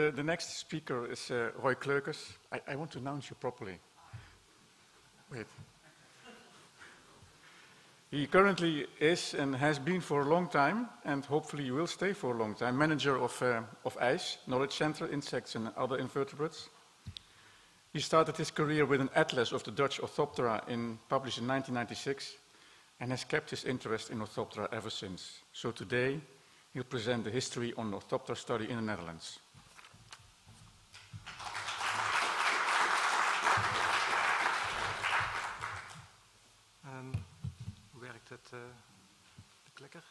The next speaker is Roy Kleukers. I want to announce you properly. Wait. He currently is and has been for a long time, and hopefully he will stay for a long time, manager of ICE, Knowledge Center, Insects and Other Invertebrates. He started his career with an atlas of the Dutch Orthoptera published in 1996, and has kept his interest in Orthoptera ever since. So today, he'll present the history on Orthoptera study in the Netherlands. Hoe werkt het, de klikker?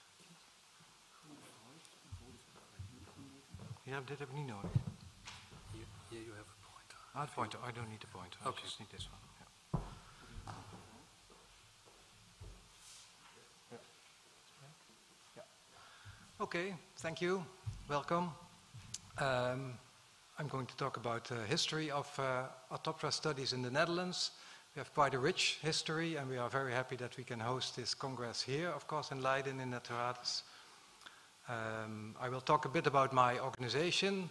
Ja, dit heb ik niet nodig. Here you have a pointer. Ah, the pointer. I don't need the pointer. Okay. I just need this one. Yeah. Okay, thank you. Welcome. I'm going to talk about the history of Orthoptera studies in the Netherlands. We have quite a rich history, and we are very happy that we can host this congress here, of course, in Leiden, in Naturalis. I will talk a bit about my organization,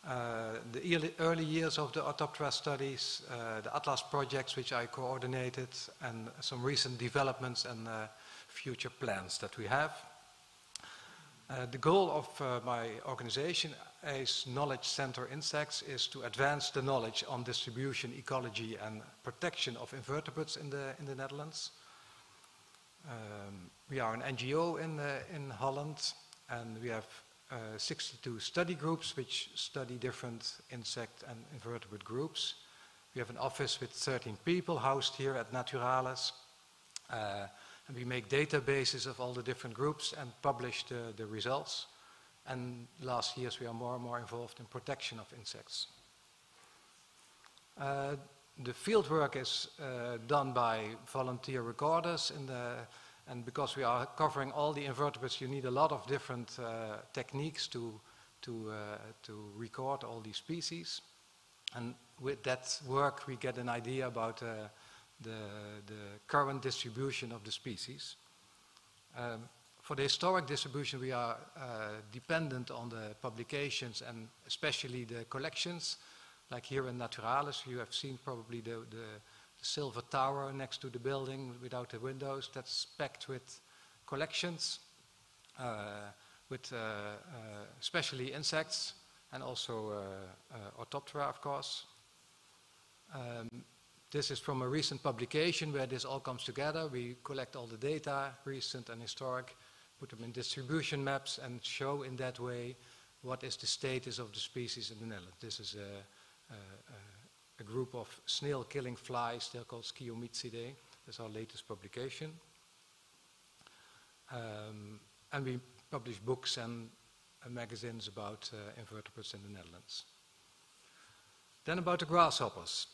the early years of the Orthoptera studies, the Atlas projects which I coordinated, and some recent developments and future plans that we have. The goal of my organization as Knowledge Center Insects is to advance the knowledge on distribution, ecology and protection of invertebrates in the Netherlands. We are an NGO in Holland, and we have 62 study groups which study different insect and invertebrate groups. We have an office with 13 people housed here at Naturalis. And we make databases of all the different groups and publish the results. And last years we are more and more involved in protection of insects. The fieldwork is done by volunteer recorders, and because we are covering all the invertebrates, you need a lot of different techniques to record all these species. And with that work we get an idea about the current distribution of the species. For the historic distribution, we are dependent on the publications and especially the collections. Like here in Naturalis, you have seen probably the silver tower next to the building without the windows. That's packed with collections, with especially insects and also Orthoptera, of course. This is from a recent publication where this all comes together. We collect all the data, recent and historic, put them in distribution maps and show in that way what is the status of the species in the Netherlands. This is a group of snail-killing flies. They're called Sciomyzidae. That's our latest publication. And we publish books and magazines about invertebrates in the Netherlands. Then about the grasshoppers.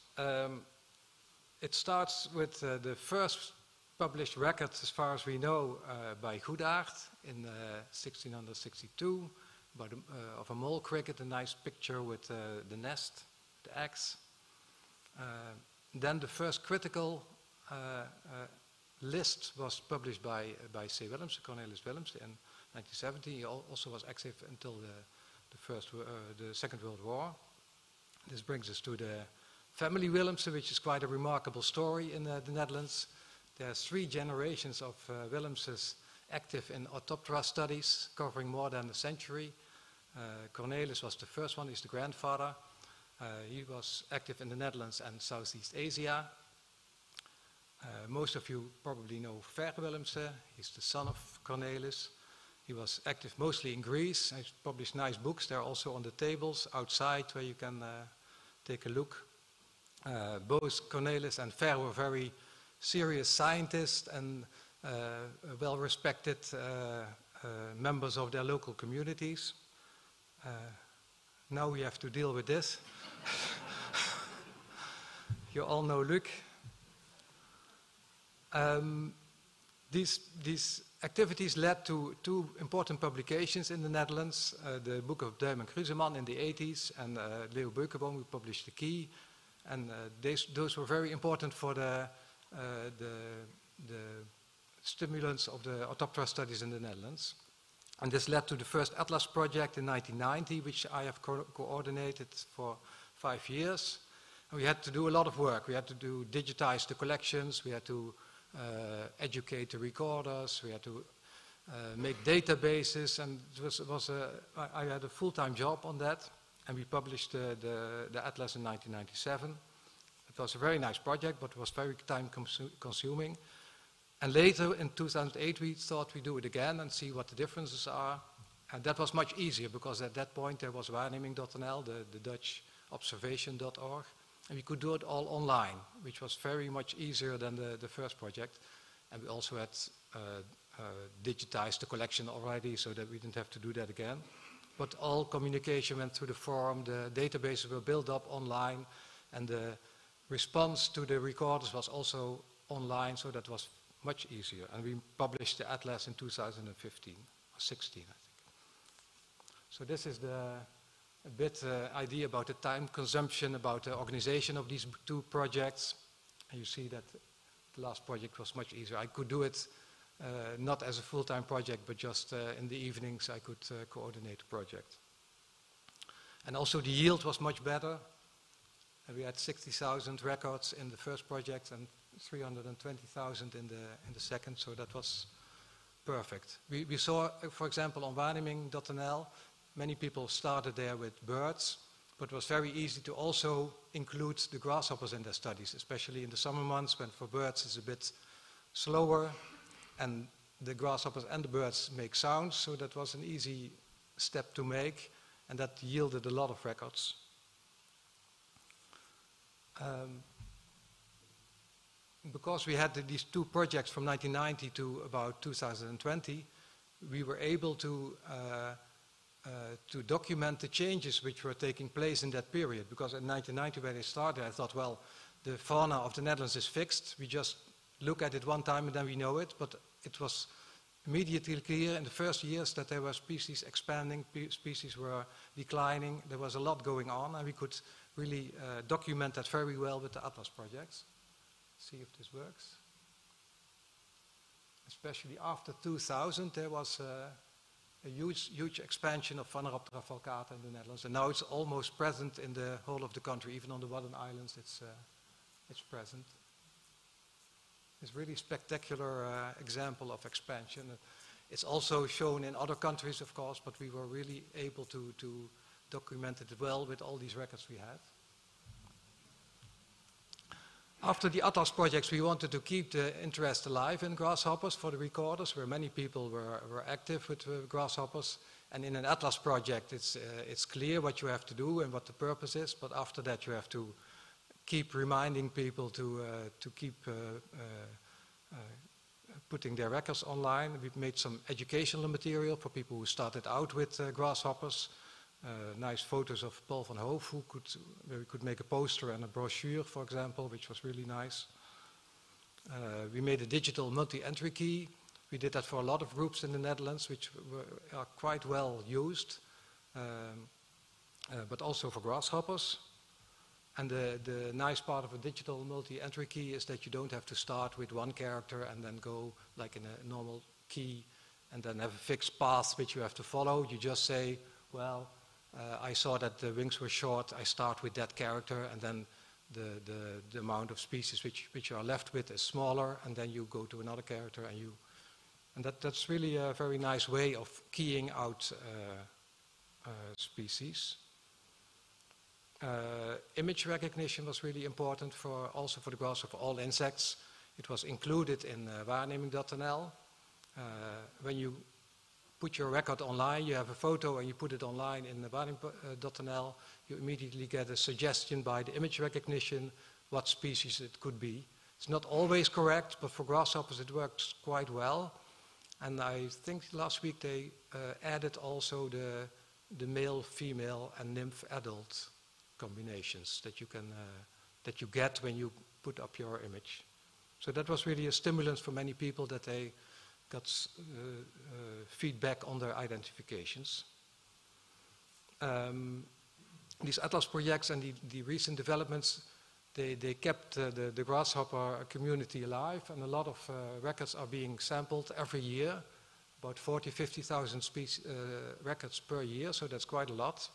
It starts with the first published record, as far as we know, by Goedaert in 1662, of a mole cricket, a nice picture with the nest, the eggs. Then the first critical list was published by C. Willemse, Cornelis Willemse, in 1970. He also was active until the Second World War. This brings us to the family Willemse, which is quite a remarkable story in the Netherlands. There's 3 generations of Willemses active in Orthoptera studies, covering more than a century. Cornelis was the first one, he's the grandfather. He was active in the Netherlands and Southeast Asia. Most of you probably know Ver Willemse, he's the son of Cornelis. He was active mostly in Greece. He's published nice books, they're also on the tables outside where you can take a look. Both Cornelis and Ver were very serious scientists and well-respected members of their local communities. Now we have to deal with this. You all know Luc. These activities led to 2 important publications in the Netherlands. The book of Duim and Kruseman in the 80s and Leo Beukeboom, who published The Key. And those were very important for the stimulants of the Orthoptera studies in the Netherlands. And this led to the first Atlas project in 1990, which I have coordinated for 5 years. And we had to do a lot of work. We had to digitize the collections, we had to educate the recorders, we had to make databases, and I had a full-time job on that, and we published the Atlas in 1997. It was a very nice project, but it was very time-consuming. And later, in 2008, we thought we'd do it again and see what the differences are. And that was much easier, because at that point there was waarneming.nl, the Dutch observation.org, and we could do it all online, which was very much easier than the first project. And we also had digitized the collection already, so that we didn't have to do that again. But all communication went through the forum, the databases were built up online, and the response to the recorders was also online, so that was much easier. And we published the Atlas in 2015, or 16, I think. So this is a bit idea about the time consumption, about the organization of these 2 projects. And you see that the last project was much easier. I could do it not as a full-time project, but just in the evenings I could coordinate the project. And also the yield was much better. And we had 60,000 records in the first project and 320,000 in the second, so that was perfect. We saw, for example, on waarneming.nl, many people started there with birds, but it was very easy to also include the grasshoppers in their studies, especially in the summer months, when for birds it's a bit slower, and the grasshoppers and the birds make sounds, so that was an easy step to make, and that yielded a lot of records. Because we had these 2 projects from 1990 to about 2020, we were able to document the changes which were taking place in that period. Because in 1990 when I started, I thought, well, the fauna of the Netherlands is fixed. We just look at it one time and then we know it. But it was immediately clear in the first years that there were species expanding, species were declining. There was a lot going on, and we could really document that very well with the Atlas projects. See if this works. Especially after 2000, there was a huge expansion of Orthoptera falcata in the Netherlands, and now it's almost present in the whole of the country. Even on the Wadden Islands, it's present. It's really spectacular example of expansion. It's also shown in other countries, of course, but we were really able to document it well with all these records we had. After the Atlas projects, we wanted to keep the interest alive in grasshoppers for the recorders, where many people were active with grasshoppers. And in an Atlas project, it's clear what you have to do and what the purpose is, but after that you have to keep reminding people to keep putting their records online. We've made some educational material for people who started out with grasshoppers. Nice photos of Paul van Hoof, where we could make a poster and a brochure, for example, which was really nice. We made a digital multi-entry key. We did that for a lot of groups in the Netherlands, which are quite well used, but also for grasshoppers. And the nice part of a digital multi-entry key is that you don't have to start with one character and then go like in a normal key and then have a fixed path which you have to follow. You just say, well, I saw that the wings were short, I start with that character, and then the amount of species which you are left with is smaller, and then you go to another character, and that's really a very nice way of keying out species. Image recognition was really important also for the grasshopper, for all insects. It was included in waarneming.nl. When you put your record online, you have a photo and you put it online in waarneming.nl, you immediately get a suggestion by the image recognition what species it could be. It's not always correct, but for grasshoppers it works quite well. And I think last week they added also the male, female, and nymph adult combinations that you get when you put up your image. So that was really a stimulus for many people that they got feedback on their identifications. These Atlas projects and the recent developments, they kept the grasshopper community alive, and a lot of records are being sampled every year. about 50,000 records per year, so that's quite a lot.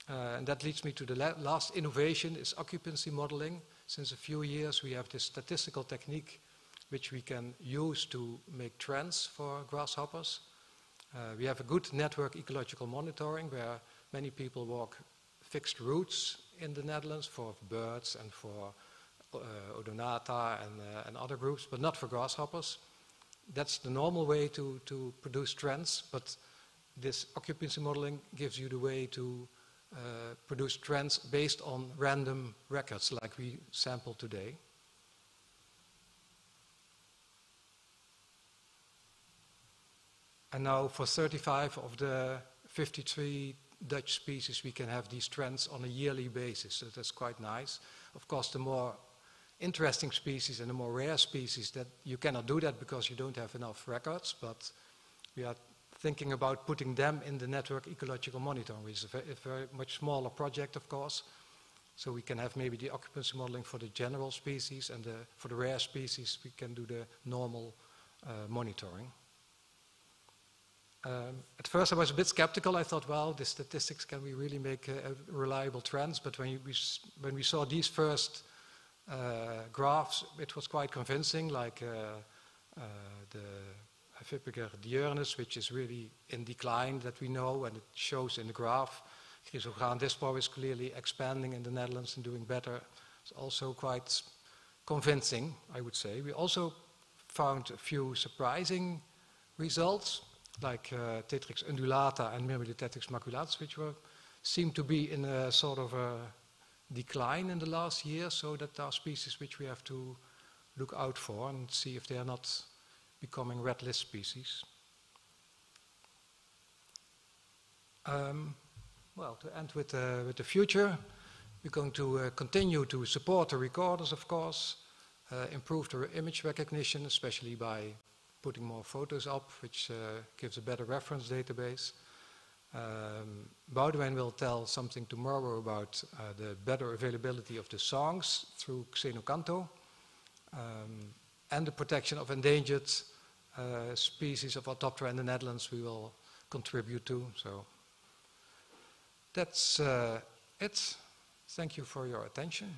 And that leads me to the last innovation is occupancy modeling. Since a few years we have this statistical technique which we can use to make trends for grasshoppers. We have a good network ecological monitoring where many people walk fixed routes in the Netherlands for birds and for Odonata and other groups, but not for grasshoppers. That's the normal way to produce trends, but this occupancy modeling gives you the way to produce trends based on random records like we sampled today. And now for 35 of the 53 Dutch species we can have these trends on a yearly basis, so that's quite nice. Of course, the more interesting species and the more rare species, that you cannot do that because you don't have enough records, but we are thinking about putting them in the network ecological monitoring, which is a very much smaller project, of course. So we can have maybe the occupancy modeling for the general species, and for the rare species we can do the normal monitoring. At first I was a bit skeptical. I thought, well, the statistics, can we really make reliable trends? But when we saw these first graphs, it was quite convincing, like the Vippiger diurnus, which is really in decline, that we know, and it shows in the graph. Chrysogran dispar is clearly expanding in the Netherlands and doing better. It's also quite convincing, I would say. We also found a few surprising results, like Tetrix undulata and Myrmedotetrix maculatus, which seem to be in a sort of a decline in the last year, so that are species which we have to look out for and see if they are not becoming red list species. Well, to end with the future, we're going to continue to support the recorders, of course, improve their image recognition, especially by putting more photos up, which gives a better reference database. Boudewijn will tell something tomorrow about the better availability of the songs through Xenocanto, and the protection of endangered species of Orthoptera in the Netherlands we will contribute to. So that's it. Thank you for your attention.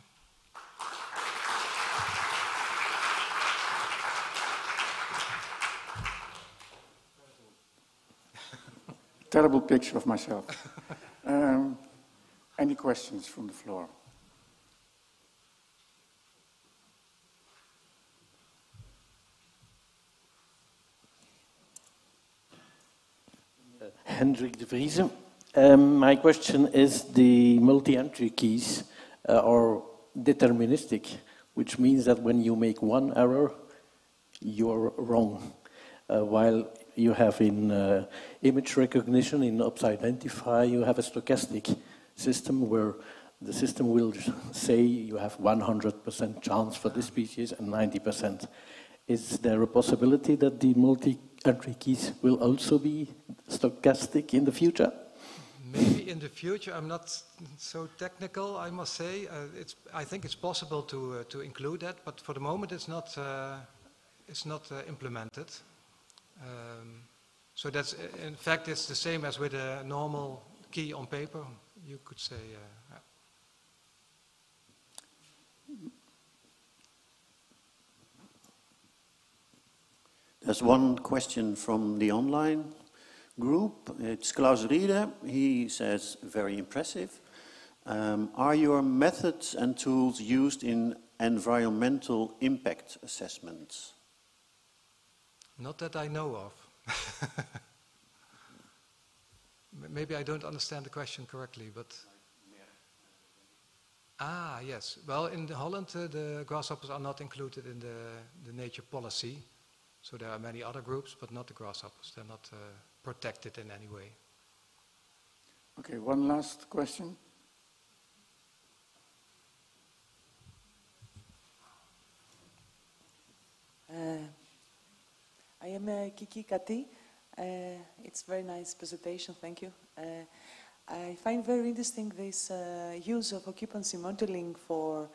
Terrible picture of myself. Any questions from the floor? Hendrik de Vries. My question is, the multi-entry keys are deterministic, which means that when you make one error, you're wrong. While you have in image recognition, in Identify, you have a stochastic system where the system will say you have 100% chance for this species and 90%. Is there a possibility that the multi-entry keys will also be stochastic in the future? Maybe in the future. I'm not so technical, I must say. I think it's possible to include that, but for the moment it's not implemented. So that's, in fact, it's the same as with a normal key on paper, you could say. There's one question from the online group. It's Klaus Riede. He says, very impressive. Are your methods and tools used in environmental impact assessments? Not that I know of. Maybe I don't understand the question correctly, but... Ah, yes. Well, in Holland, the grasshoppers are not included in the nature policy. So there are many other groups, but not the grasshoppers. They're not protected in any way. Okay, one last question. I am Kiki Kati. It's a very nice presentation, thank you. I find very interesting this use of occupancy modeling for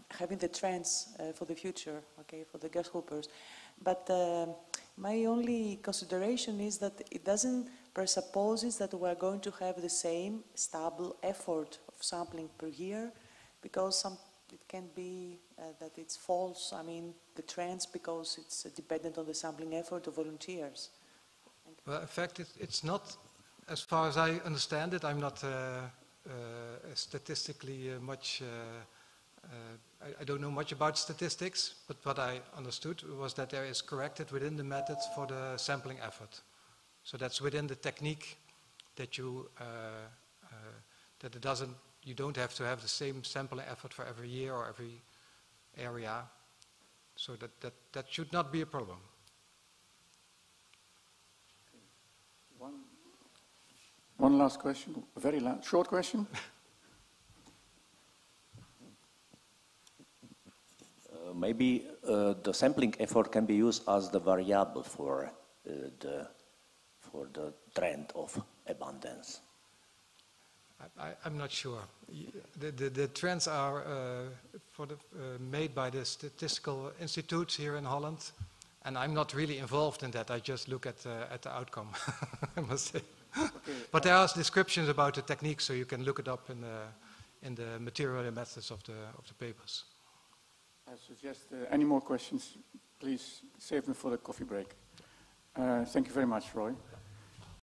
having the trends for the future, okay, for the grasshoppers. But My only consideration is that it doesn't presupposes that we are going to have the same stable effort of sampling per year, because it can be that it's false. I mean, the trends, because it's dependent on the sampling effort of volunteers. Well, in fact, it's not, as far as I understand it, I'm not statistically much, I don't know much about statistics, but what I understood was that there is corrected within the methods for the sampling effort. So that's within the technique that you, that it doesn't, you don't have to have the same sampling effort for every year or every area. So that should not be a problem. One last question, a very short question. Maybe the sampling effort can be used as the variable for the trend of abundance. I'm not sure. The trends are made by the statistical institutes here in Holland, and I'm not really involved in that. I just look at the outcome, I must say. Okay. But there are descriptions about the technique, so you can look it up in the material and methods of the papers. I suggest any more questions, please save them for the coffee break. Thank you very much, Roy.